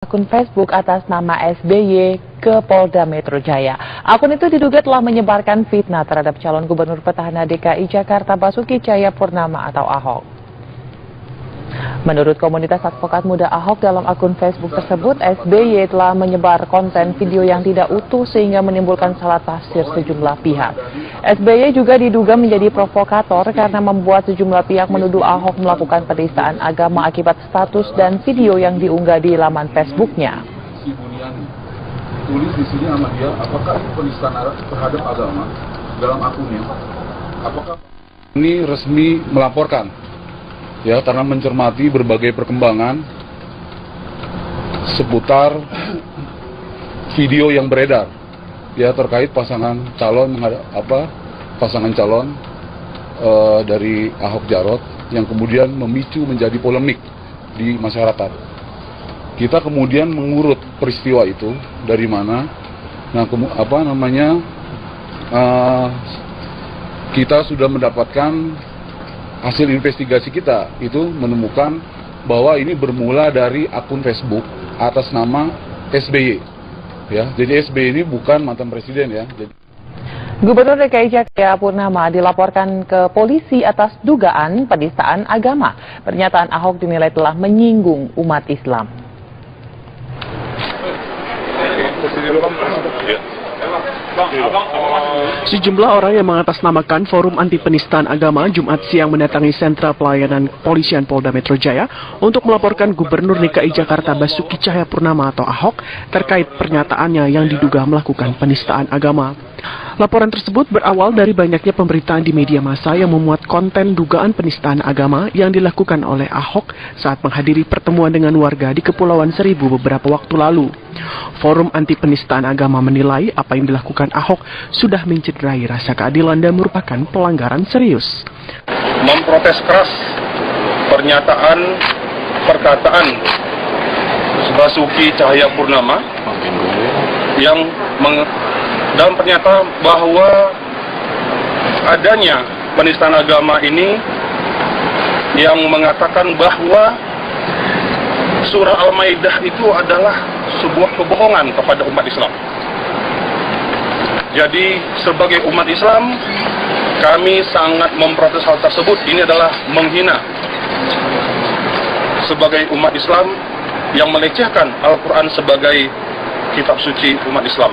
Akun Facebook atas nama SBY ke Polda Metro Jaya. Akun itu diduga telah menyebarkan fitnah terhadap calon gubernur petahana DKI Jakarta Basuki Cahayapurnama atau Ahok. Menurut komunitas advokat muda Ahok, dalam akun Facebook tersebut, SBY telah menyebar konten video yang tidak utuh sehingga menimbulkan salah tafsir sejumlah pihak. SBY juga diduga menjadi provokator karena membuat sejumlah pihak menuduh Ahok melakukan penistaan agama akibat status dan video yang diunggah di laman Facebooknya. Tulis di sini sama dia, apakah penistaan terhadap agama dalam akunnya? Apakah ini resmi melaporkan? Ya, karena mencermati berbagai perkembangan seputar video yang beredar ya terkait pasangan calon dari Ahok Jarot yang kemudian memicu menjadi polemik di masyarakat. Kita kemudian mengurut peristiwa itu dari mana, kita sudah mendapatkan hasil investigasi kita itu menemukan bahwa ini bermula dari akun Facebook atas nama SBY. Ya, jadi SBY ini bukan mantan presiden ya. Gubernur DKI Jakarta Cahayapurnama dilaporkan ke polisi atas dugaan penistaan agama. Pernyataan Ahok dinilai telah menyinggung umat Islam. Sejumlah orang yang mengatasnamakan Forum Anti Penistaan Agama Jumat siang mendatangi Sentra Pelayanan Kepolisian Polda Metro Jaya untuk melaporkan Gubernur DKI Jakarta Basuki Cahayapurnama atau Ahok terkait pernyataannya yang diduga melakukan penistaan agama. Laporan tersebut berawal dari banyaknya pemberitaan di media massa yang memuat konten dugaan penistaan agama yang dilakukan oleh Ahok saat menghadiri pertemuan dengan warga di Kepulauan Seribu beberapa waktu lalu. Forum Anti Penistaan Agama menilai apa yang dilakukan Ahok sudah mencederai rasa keadilan dan merupakan pelanggaran serius. Memprotes keras perkataan Basuki Cahayapurnama yang dalam pernyataan bahwa adanya penistaan agama ini yang mengatakan bahwa surah Al-Maidah itu adalah sebuah kebohongan kepada umat Islam. Jadi sebagai umat Islam kami sangat memprotes hal tersebut. Ini adalah menghina sebagai umat Islam yang melecehkan Al-Quran sebagai kitab suci umat Islam.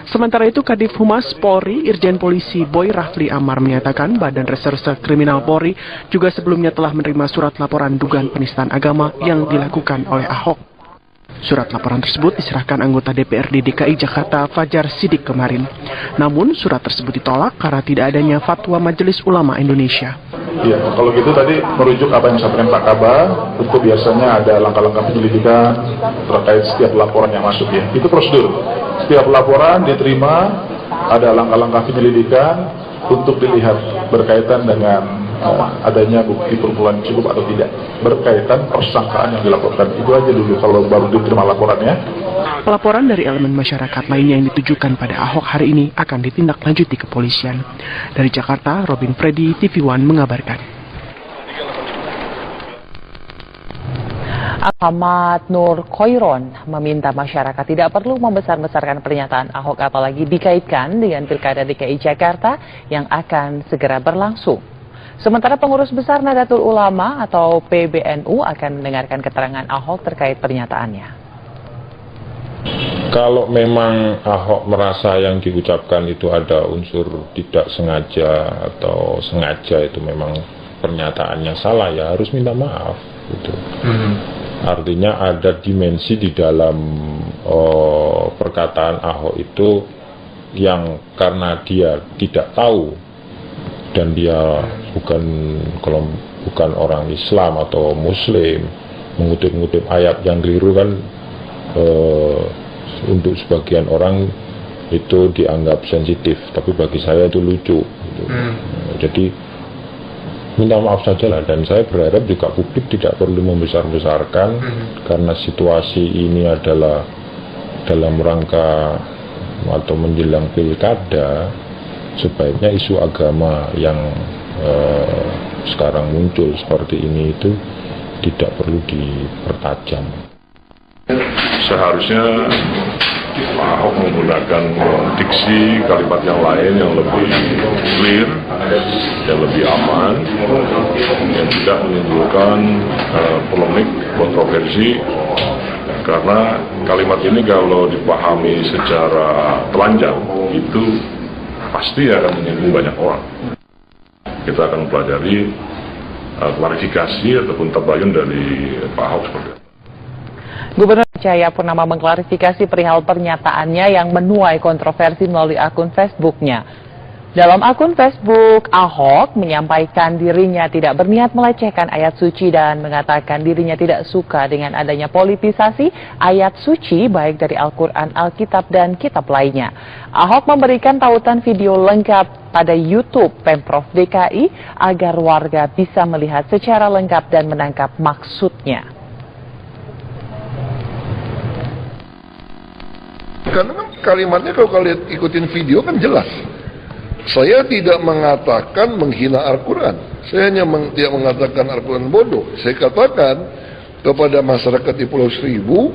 Sementara itu, Kadif Humas Polri, Irjen Polisi Boy Rafli Amar menyatakan Badan Reserse Kriminal Polri juga sebelumnya telah menerima surat laporan dugaan penistaan agama yang dilakukan oleh Ahok. Surat laporan tersebut diserahkan anggota DPRD DKI Jakarta Fajar Sidik kemarin. Namun, surat tersebut ditolak karena tidak adanya fatwa Majelis Ulama Indonesia. Ya, kalau gitu tadi merujuk apa yang disampaikan Pak Kabar, tentu biasanya ada langkah-langkah penyelidikan terkait setiap laporan yang masuk ya. Itu prosedur. Setiap laporan diterima, ada langkah-langkah penyelidikan untuk dilihat berkaitan dengan adanya bukti permulaan cukup atau tidak, berkaitan persangkaan yang dilaporkan. Itu aja dulu kalau baru diterima laporannya. Laporan dari elemen masyarakat lainnya yang ditujukan pada Ahok hari ini akan ditindaklanjuti kepolisian. Dari Jakarta, Robin Freddy, TV One mengabarkan. Ahmad Nur Khoiron meminta masyarakat tidak perlu membesar-besarkan pernyataan Ahok apalagi dikaitkan dengan Pilkada DKI Jakarta yang akan segera berlangsung. Sementara pengurus besar Nahdlatul Ulama atau PBNU akan mendengarkan keterangan Ahok terkait pernyataannya. Kalau memang Ahok merasa yang diucapkan itu ada unsur tidak sengaja atau sengaja, itu memang pernyataannya salah, ya harus minta maaf gitu. Artinya ada dimensi di dalam perkataan Ahok itu yang karena dia tidak tahu dan dia bukan orang Islam atau Muslim, mengutip-ngutip ayat yang keliru kan untuk sebagian orang itu dianggap sensitif, tapi bagi saya itu lucu gitu. Jadi minta maaf saja lah, dan saya berharap juga publik tidak perlu membesar-besarkan karena situasi ini adalah dalam rangka atau menjelang pilkada. Sebaiknya isu agama yang sekarang muncul seperti ini itu tidak perlu dipertajam. Seharusnya Pak Ahok menggunakan diksi kalimat yang lain yang lebih clear, yang lebih aman, yang tidak menimbulkan polemik, kontroversi. Karena kalimat ini kalau dipahami secara telanjang itu pasti akan menyinggung banyak orang. Kita akan pelajari klarifikasi ataupun tabayun dari Pak Ahok seperti itu. Gubernur Cahayapurnama mengklarifikasi perihal pernyataannya yang menuai kontroversi melalui akun Facebooknya. Dalam akun Facebook, Ahok menyampaikan dirinya tidak berniat melecehkan ayat suci dan mengatakan dirinya tidak suka dengan adanya politisasi ayat suci baik dari Al-Quran, Alkitab, dan kitab lainnya. Ahok memberikan tautan video lengkap pada YouTube Pemprov DKI agar warga bisa melihat secara lengkap dan menangkap maksudnya. Karena kan kalimatnya kalau kalian ikutin video kan jelas. Saya tidak mengatakan menghina Al-Quran. Saya hanya tidak mengatakan Al-Quran bodoh. Saya katakan kepada masyarakat di Pulau Seribu,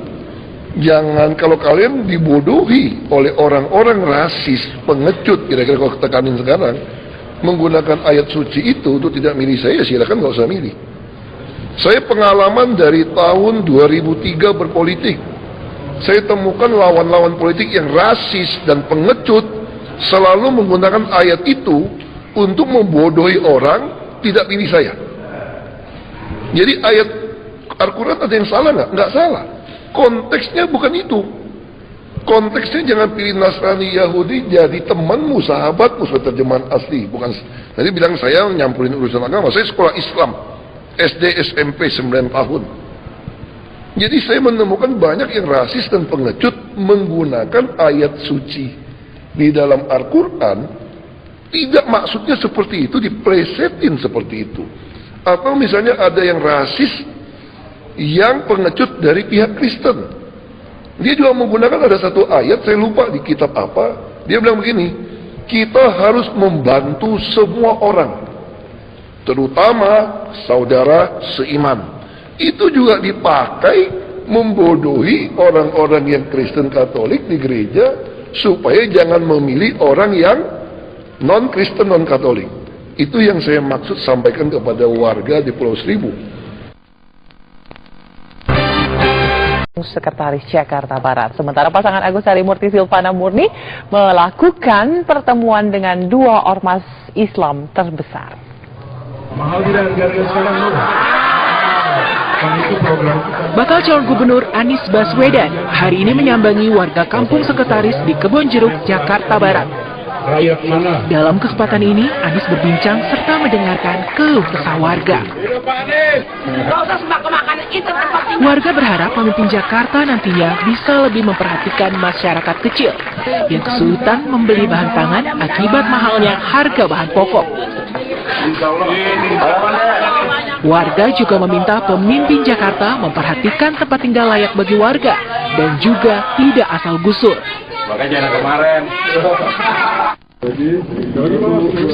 jangan kalau kalian dibodohi oleh orang-orang rasis, pengecut, kira-kira kalau tekanin sekarang, menggunakan ayat suci itu untuk tidak milih saya, silakan nggak usah milih. Saya pengalaman dari tahun 2003 berpolitik. Saya temukan lawan-lawan politik yang rasis dan pengecut selalu menggunakan ayat itu untuk membodohi orang tidak pilih saya. Jadi ayat Al-Quran ada yang salah nggak? Nggak salah. Konteksnya bukan itu. Konteksnya jangan pilih Nasrani Yahudi jadi temanmu, sahabatmu, sesuai terjemahan asli. Bukan. Tadi bilang saya nyampurin urusan agama. Saya sekolah Islam, SD, SMP 9 tahun. Jadi saya menemukan banyak yang rasis dan pengecut menggunakan ayat suci di dalam Al-Quran, tidak maksudnya seperti itu, diplesetin seperti itu. Atau misalnya ada yang rasis yang pengecut dari pihak Kristen. Dia juga menggunakan ada satu ayat, saya lupa di kitab apa, dia bilang begini, kita harus membantu semua orang, terutama saudara seiman. Itu juga dipakai membodohi orang-orang yang Kristen Katolik di gereja supaya jangan memilih orang yang non-Kristen, non-Katolik. Itu yang saya maksud sampaikan kepada warga di Pulau Seribu. Sekretaris Jakarta Barat. Sementara pasangan Agus Harimurti Silvana Murni melakukan pertemuan dengan dua ormas Islam terbesar. Mahal tidak harga sekarang, Bu? Bakal calon gubernur Anies Baswedan hari ini menyambangi warga kampung Sekretaris di Kebon Jeruk, Jakarta Barat. Dalam kesempatan ini, Anies berbincang serta mendengarkan keluh kesah warga. Warga berharap pemimpin Jakarta nantinya bisa lebih memperhatikan masyarakat kecil yang kesulitan membeli bahan pangan akibat mahalnya harga bahan pokok. Warga juga meminta pemimpin Jakarta memperhatikan tempat tinggal layak bagi warga dan juga tidak asal gusur.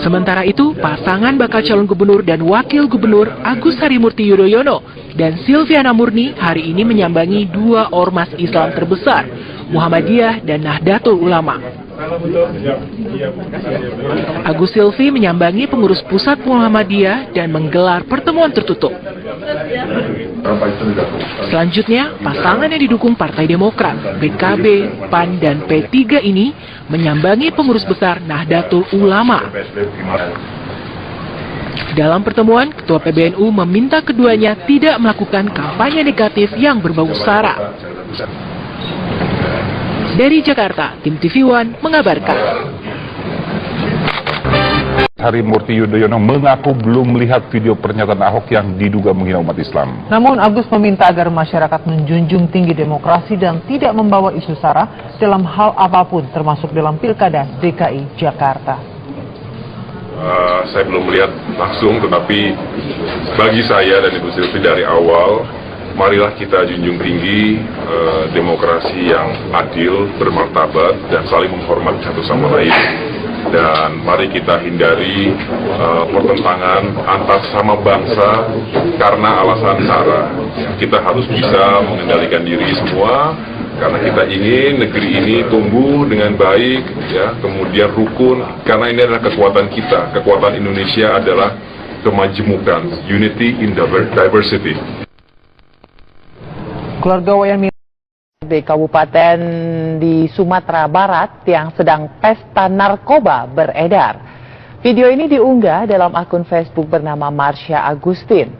Sementara itu, pasangan bakal calon gubernur dan wakil gubernur Agus Harimurti Yudhoyono dan Silviana Murni hari ini menyambangi dua ormas Islam terbesar, Muhammadiyah dan Nahdlatul Ulama. Agus Silvi menyambangi pengurus pusat Muhammadiyah dan menggelar pertemuan tertutup. Selanjutnya, pasangan yang didukung Partai Demokrat, PKB, PAN, dan P3 ini menyambangi pengurus besar Nahdlatul Ulama. Dalam pertemuan, Ketua PBNU meminta keduanya tidak melakukan kampanye negatif yang berbau sara. Dari Jakarta, tim TV One mengabarkan. Harimurti Yudhoyono mengaku belum melihat video pernyataan Ahok yang diduga menghina umat Islam. Namun Agus meminta agar masyarakat menjunjung tinggi demokrasi dan tidak membawa isu sara dalam hal apapun, termasuk dalam Pilkada DKI Jakarta. Saya belum melihat langsung, tetapi bagi saya dan Ibu Silvi dari awal, marilah kita junjung tinggi demokrasi yang adil, bermartabat, dan saling menghormati satu sama lain. dan mari kita hindari pertentangan antar sama bangsa karena alasan sara. Kita harus bisa mengendalikan diri semua karena kita ingin negeri ini tumbuh dengan baik, ya, kemudian rukun, karena ini adalah kekuatan kita. Kekuatan Indonesia adalah kemajemukan, unity in diversity. Keluarga Wayan di Kabupaten di Sumatera Barat yang sedang pesta narkoba beredar. Video ini diunggah dalam akun Facebook bernama Marsha Agustin.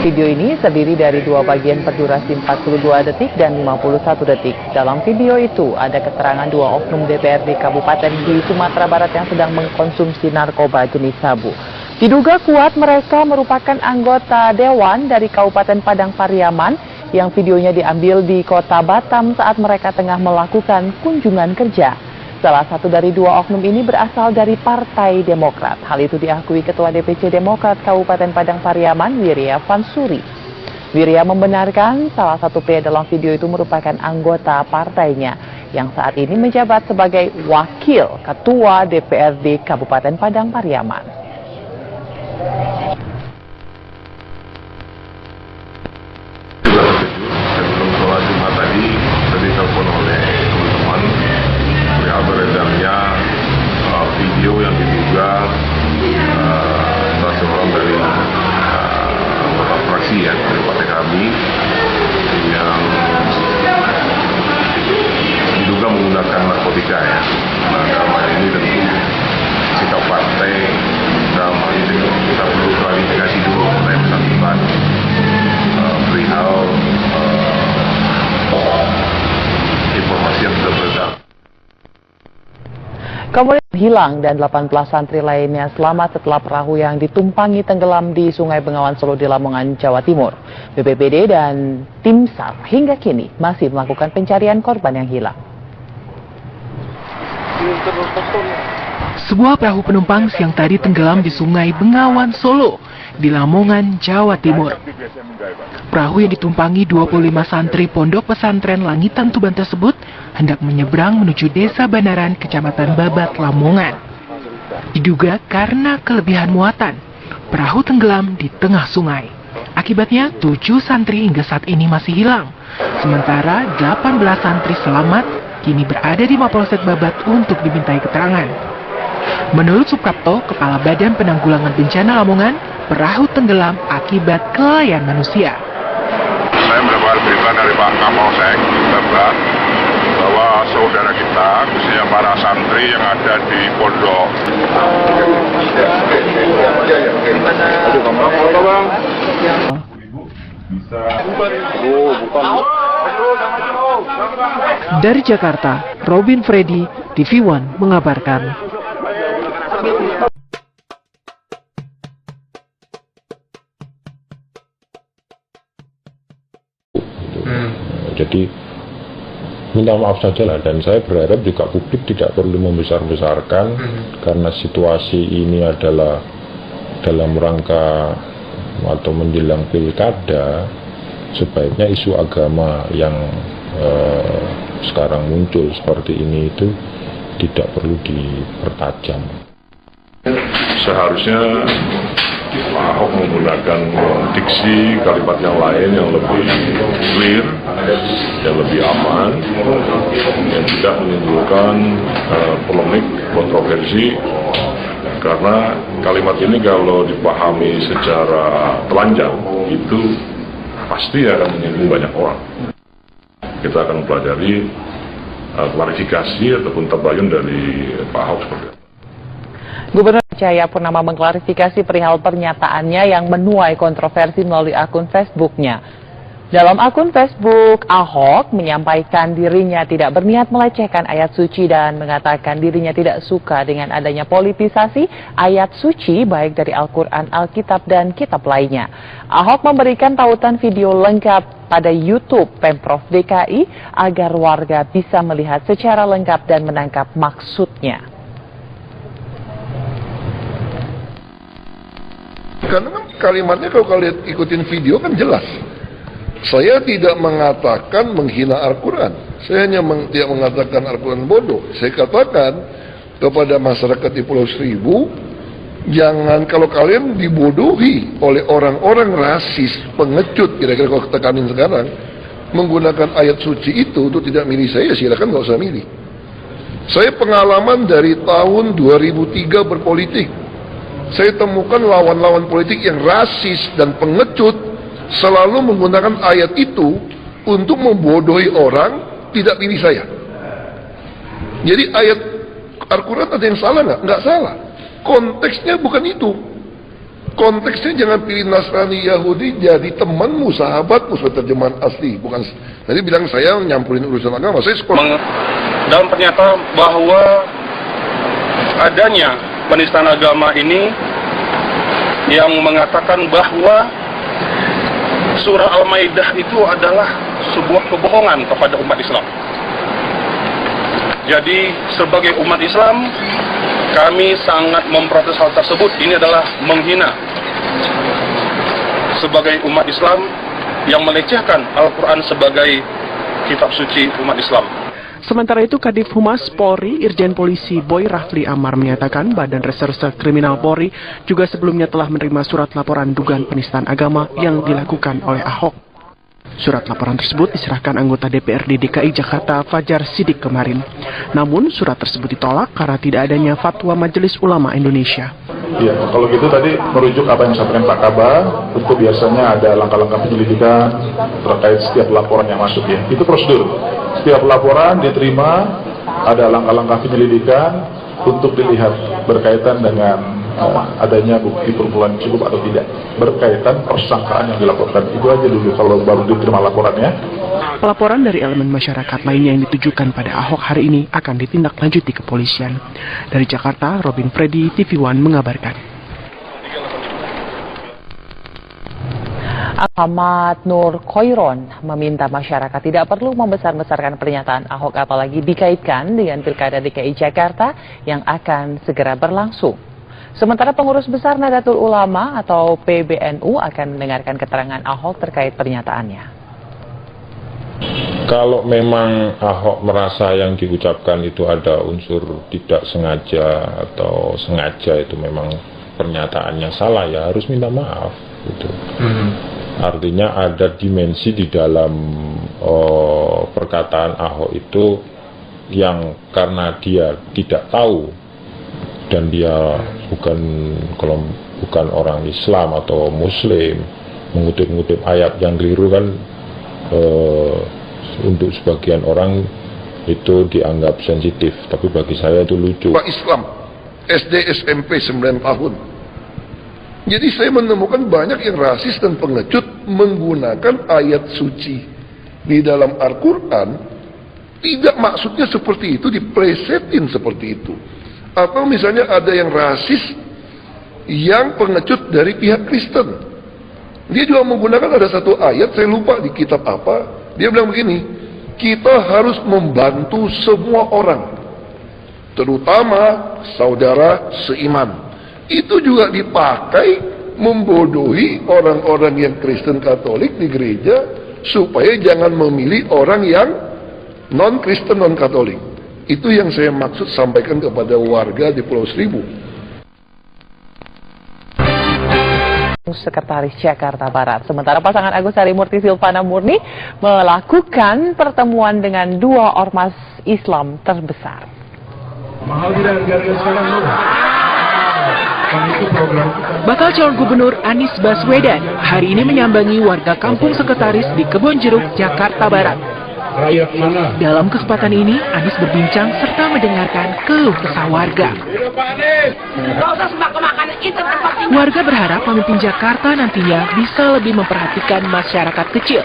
Video ini terdiri dari dua bagian berdurasi 42 detik dan 51 detik. Dalam video itu ada keterangan dua oknum DPRD Kabupaten di Sumatera Barat yang sedang mengkonsumsi narkoba jenis sabu. Diduga kuat mereka merupakan anggota Dewan dari Kabupaten Padang Pariaman yang videonya diambil di kota Batam saat mereka tengah melakukan kunjungan kerja. Salah satu dari dua oknum ini berasal dari Partai Demokrat. Hal itu diakui Ketua DPC Demokrat Kabupaten Padang Pariaman, Wirya Vansuri. Wirya membenarkan salah satu pria dalam video itu merupakan anggota partainya yang saat ini menjabat sebagai Wakil Ketua DPRD Kabupaten Padang Pariaman. Sebelum sholat Jumat tadi ditelepon oleh teman-teman perihal beredarnya video yang diduga salah seorang dari anggota fraksi ya dari partai kami yang diduga menggunakan narkotika ya. Nah, dalam hal ini tentu sikap partai dalam hal ini kita perlu klarifikasi dulu oleh bersangkutan perihal informasi yang sudah beredar. Kemudian hilang dan 18 santri lainnya selamat setelah perahu yang ditumpangi tenggelam di Sungai Bengawan Solo di Lamongan, Jawa Timur. BPBD dan tim SAR hingga kini masih melakukan pencarian korban yang hilang. Sebuah perahu penumpang siang tadi tenggelam di Sungai Bengawan Solo di Lamongan, Jawa Timur. Perahu yang ditumpangi 25 santri Pondok Pesantren Langitan Tuban tersebut hendak menyeberang menuju Desa Banaran, Kecamatan Babat, Lamongan. Diduga karena kelebihan muatan, perahu tenggelam di tengah sungai. Akibatnya 7 santri hingga saat ini masih hilang. Sementara 18 santri selamat kini berada di Mapolsek Babat untuk dimintai keterangan. Menurut Suprapto, Kepala Badan Penanggulangan Bencana Lamongan, perahu tenggelam akibat kelalaian manusia. Saya mendapat berita dari Pak Kapolsek Babat bahwa saudara kita, khususnya para santri yang ada di pondok. Dari Jakarta, Robin Freddy, TV One mengabarkan. Jadi minta maaf saja lah, dan saya berharap juga publik tidak perlu membesar-besarkan karena situasi ini adalah dalam rangka atau menjelang pilkada. Sebaiknya isu agama yang sekarang muncul seperti ini itu tidak perlu dipertajam. Seharusnya Pak Ahok menggunakan diksi kalimat yang lain yang lebih clear, yang lebih aman, yang tidak menimbulkan polemik, kontroversi, karena kalimat ini kalau dipahami secara telanjang itu pasti akan menyinggung banyak orang. Kita akan pelajari klarifikasi ataupun tabayun dari Pak Ahok seperti itu. Gubernur Cahaya Purnama mengklarifikasi perihal pernyataannya yang menuai kontroversi melalui akun Facebooknya. Dalam akun Facebook, Ahok menyampaikan dirinya tidak berniat melecehkan ayat suci dan mengatakan dirinya tidak suka dengan adanya politisasi ayat suci baik dari Al-Quran, Alkitab, dan kitab lainnya. Ahok memberikan tautan video lengkap pada YouTube Pemprov DKI agar warga bisa melihat secara lengkap dan menangkap maksudnya. Karena kan kalimatnya kalau kalian ikutin video kan jelas. Saya tidak mengatakan menghina Al-Quran. Saya hanya tidak mengatakan Al-Quran bodoh. Saya katakan kepada masyarakat di Pulau Seribu, jangan kalau kalian dibodohi oleh orang-orang rasis, pengecut, kira-kira kalau tekanin sekarang, menggunakan ayat suci itu untuk tidak milih saya, silakan nggak usah milih. Saya pengalaman dari tahun 2003 berpolitik. Saya temukan lawan-lawan politik yang rasis dan pengecut selalu menggunakan ayat itu untuk membodohi orang tidak pilih saya. Jadi ayat Al-Quran ada yang salah nggak? Nggak salah. Konteksnya bukan itu. Konteksnya jangan pilih Nasrani, Yahudi jadi temanmu, sahabatmu, sesuai terjemahan asli. Bukan. Tadi bilang saya nyampurin urusan agama. Saya sekolah. Dalam pernyataan bahwa adanya penistaan agama ini yang mengatakan bahwa surah Al-Maidah itu adalah sebuah kebohongan kepada umat Islam. Jadi sebagai umat Islam, kami sangat memprotes hal tersebut. Ini adalah menghina sebagai umat Islam yang melecehkan Al-Quran sebagai kitab suci umat Islam. Sementara itu, Kadif Humas Polri, Irjen Polisi Boy Rafli Amar menyatakan Badan Reserse Kriminal Polri juga sebelumnya telah menerima surat laporan dugaan penistaan agama yang dilakukan oleh Ahok. Surat laporan tersebut diserahkan anggota DPRD DKI Jakarta Fajar Sidik kemarin. Namun surat tersebut ditolak karena tidak adanya fatwa Majelis Ulama Indonesia. Iya, kalau gitu tadi merujuk apa yang disampaikan Pak Kabah, tentu biasanya ada langkah-langkah penyelidikan terkait setiap laporan yang masuk ya. Itu prosedur. Setiap laporan diterima, ada langkah-langkah penyelidikan untuk dilihat berkaitan dengan adanya bukti permulaan cukup atau tidak, berkaitan persangkaan yang dilaporkan. Itu aja dulu kalau baru diterima laporannya. Laporan dari elemen masyarakat lainnya yang ditujukan pada Ahok hari ini akan ditindaklanjuti kepolisian. Dari Jakarta, Robin Freddy, TV One mengabarkan. Ahmad Nur Khoiron meminta masyarakat tidak perlu membesar-besarkan pernyataan Ahok apalagi dikaitkan dengan Pilkada DKI Jakarta yang akan segera berlangsung. Sementara pengurus besar Nahdlatul Ulama atau PBNU akan mendengarkan keterangan Ahok terkait pernyataannya. Kalau memang Ahok merasa yang diucapkan itu ada unsur tidak sengaja atau sengaja, itu memang pernyataannya salah, ya harus minta maaf gitu. Artinya ada dimensi di dalam perkataan Ahok itu yang karena dia tidak tahu dan dia bukan orang Islam atau Muslim, mengutip-ngutip ayat yang keliru kan, untuk sebagian orang itu dianggap sensitif, tapi bagi saya itu lucu. Pak Islam, SD SMP 9 tahun. Jadi saya menemukan banyak yang rasis dan pengecut menggunakan ayat suci di dalam Al-Quran, tidak maksudnya seperti itu, diplesetin seperti itu. Atau misalnya ada yang rasis yang pengecut dari pihak Kristen. Dia juga menggunakan ada satu ayat, saya lupa di kitab apa, dia bilang begini, kita harus membantu semua orang, terutama saudara seiman. Itu juga dipakai membodohi orang-orang yang Kristen Katolik di gereja supaya jangan memilih orang yang non-Kristen, non-Katolik. Itu yang saya maksud sampaikan kepada warga di Pulau Seribu. Sekretaris Jakarta Barat. Sementara pasangan Agus Harimurti Silvana Murni melakukan pertemuan dengan dua ormas Islam terbesar. Mahal tidak harga sekarang loh. Bakal calon gubernur Anies Baswedan hari ini menyambangi warga kampung Sekretaris di Kebon Jeruk, Jakarta Barat. Rakyat mana? Dalam kesempatan ini, Anies berbincang serta mendengarkan keluh kesah warga. Warga berharap pemimpin Jakarta nantinya bisa lebih memperhatikan masyarakat kecil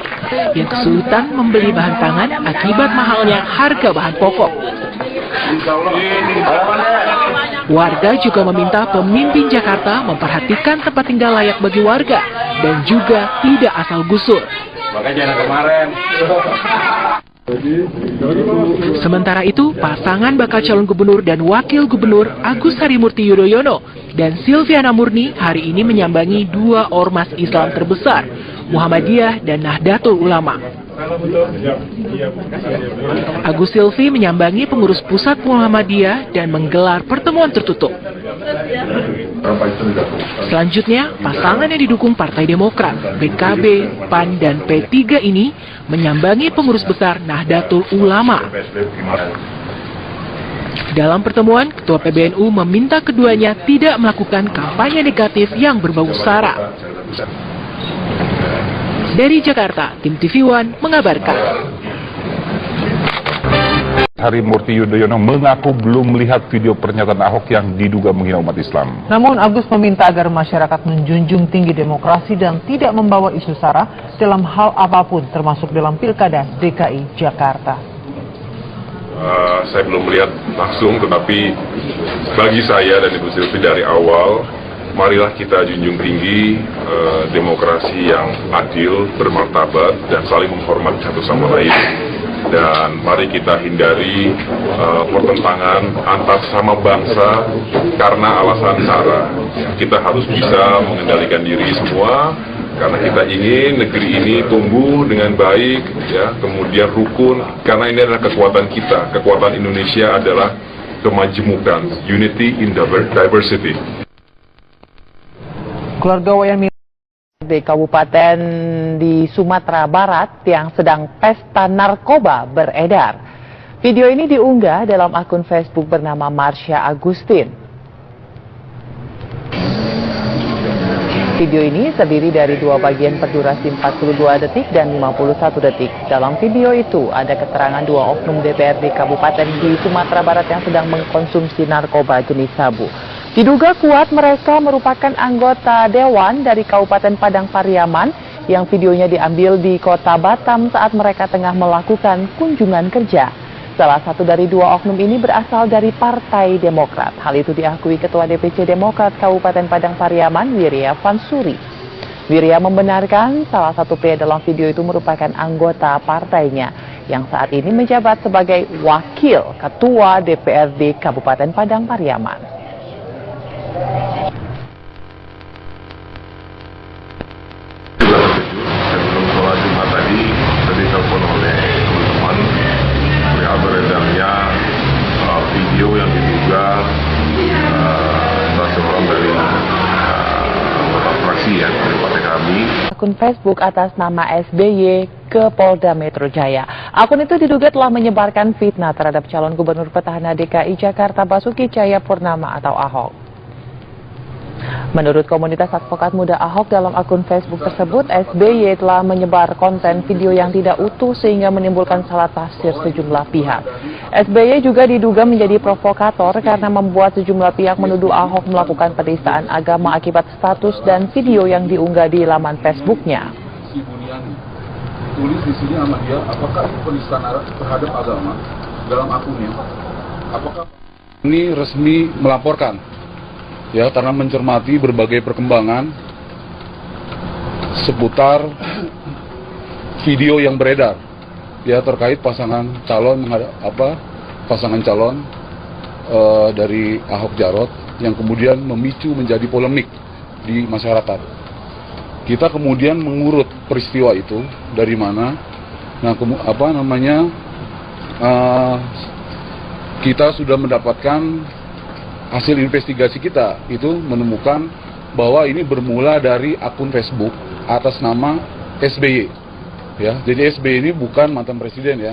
yang kesulitan membeli bahan pangan akibat mahalnya harga bahan pokok. Warga juga meminta pemimpin Jakarta memperhatikan tempat tinggal layak bagi warga dan juga tidak asal gusur. Sementara itu, pasangan bakal calon gubernur dan wakil gubernur Agus Harimurti Yudhoyono dan Silviana Murni hari ini menyambangi dua ormas Islam terbesar, Muhammadiyah dan Nahdlatul Ulama. Agus Silvi menyambangi pengurus pusat Muhammadiyah dan menggelar pertemuan tertutup. Selanjutnya, pasangan yang didukung Partai Demokrat, PKB, PAN, dan P3 ini menyambangi pengurus besar Nahdlatul Ulama. Dalam pertemuan, Ketua PBNU meminta keduanya tidak melakukan kampanye negatif yang berbau sara. Dari Jakarta, tim TV One mengabarkan. Harimurti Yudhoyono mengaku belum melihat video pernyataan Ahok yang diduga menghina umat Islam. Namun Agus meminta agar masyarakat menjunjung tinggi demokrasi dan tidak membawa isu sara dalam hal apapun, termasuk dalam Pilkada DKI Jakarta. Saya belum melihat langsung, tetapi bagi saya dan Ibu Silvi dari awal, marilah kita junjung tinggi demokrasi yang adil, bermartabat, dan saling menghormati satu sama lain. Dan mari kita hindari pertentangan antar sama bangsa karena alasan sara. Kita harus bisa mengendalikan diri semua karena kita ingin negeri ini tumbuh dengan baik, ya, kemudian rukun, karena ini adalah kekuatan kita. Kekuatan Indonesia adalah kemajemukan, unity in diversity. Keluarga wayan di Kabupaten di Sumatera Barat yang sedang pesta narkoba beredar. Video ini diunggah dalam akun Facebook bernama Marsha Agustin. Video ini terdiri dari dua bagian berdurasi 42 detik dan 51 detik. Dalam video itu ada keterangan dua oknum DPRD Kabupaten di Sumatera Barat yang sedang mengkonsumsi narkoba jenis sabu. Diduga kuat mereka merupakan anggota Dewan dari Kabupaten Padang Pariaman yang videonya diambil di Kota Batam saat mereka tengah melakukan kunjungan kerja. Salah satu dari dua oknum ini berasal dari Partai Demokrat. Hal itu diakui Ketua DPC Demokrat Kabupaten Padang Pariaman, Wirya Vansuri. Wirya membenarkan salah satu pria dalam video itu merupakan anggota partainya yang saat ini menjabat sebagai Wakil Ketua DPRD Kabupaten Padang Pariaman. Sebelum sholat Jumat tadi ditelepon oleh teman-teman perihal beredarnya video yang diduga salah seorang dari anggota fraksi ya dari partai kami. Akun Facebook atas nama SBY ke Polda Metro Jaya. Akun itu diduga telah menyebarkan fitnah terhadap calon gubernur petahana DKI Jakarta Basuki Cahayapurnama atau Ahok. Menurut komunitas advokat muda Ahok, dalam akun Facebook tersebut, SBY telah menyebar konten video yang tidak utuh sehingga menimbulkan salah tafsir sejumlah pihak. SBY juga diduga menjadi provokator karena membuat sejumlah pihak menuduh Ahok melakukan penistaan agama akibat status dan video yang diunggah di laman Facebooknya. Tulis di sini sama dia, apakah itu penistaan terhadap agama dalam akunnya? Apakah ini resmi melaporkan? Ya, karena mencermati berbagai perkembangan seputar video yang beredar ya terkait pasangan calon dari Ahok Jarot yang kemudian memicu menjadi polemik di masyarakat. Kita kemudian mengurut peristiwa itu dari mana, kita sudah mendapatkan hasil investigasi kita itu menemukan bahwa ini bermula dari akun Facebook atas nama SBY. Ya, jadi SBY ini bukan mantan presiden ya.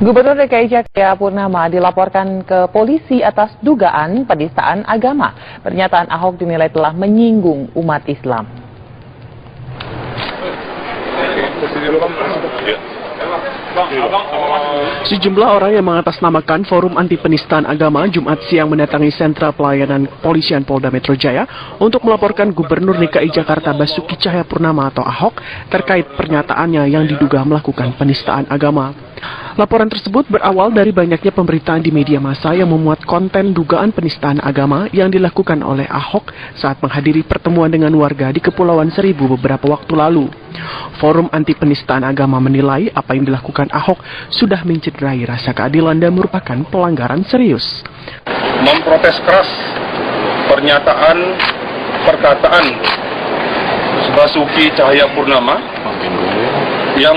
Gubernur DKI Jakarta Cahayapurnama dilaporkan ke polisi atas dugaan penistaan agama. Pernyataan Ahok dinilai telah menyinggung umat Islam. Sejumlah orang yang mengatasnamakan Forum Anti Penistaan Agama Jumat siang mendatangi Sentra Pelayanan Polisian Polda Metro Jaya untuk melaporkan Gubernur DKI Jakarta Basuki Cahayapurnama atau Ahok terkait pernyataannya yang diduga melakukan penistaan agama. Laporan tersebut berawal dari banyaknya pemberitaan di media massa yang memuat konten dugaan penistaan agama yang dilakukan oleh Ahok saat menghadiri pertemuan dengan warga di Kepulauan Seribu beberapa waktu lalu. Forum Anti Penistaan Agama menilai apa yang dilakukan Ahok sudah mencederai rasa keadilan dan merupakan pelanggaran serius. Memprotes keras perkataan Basuki Cahayapurnama yang